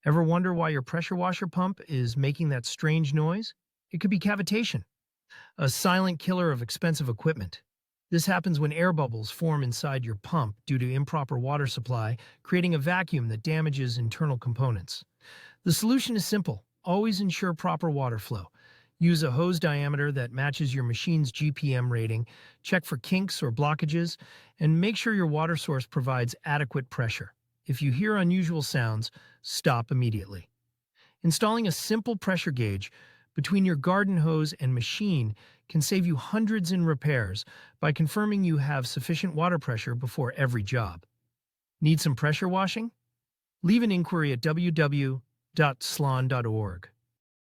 Ever wonder why your pressure washer pump is making that strange noise? It could be cavitation, a silent killer of expensive equipment. This happens when air bubbles form inside your pump due to improper water supply, creating a vacuum that damages internal components. The solution is simple. Always ensure proper water flow. Use a hose diameter that matches your machine's GPM rating, check for kinks or blockages, and make sure your water source provides adequate pressure. If you hear unusual sounds, stop immediately. Installing a simple pressure gauge between your garden hose and machine can save you hundreds in repairs by confirming you have sufficient water pressure before every job. Need some pressure washing? Leave an inquiry at www.slon.org.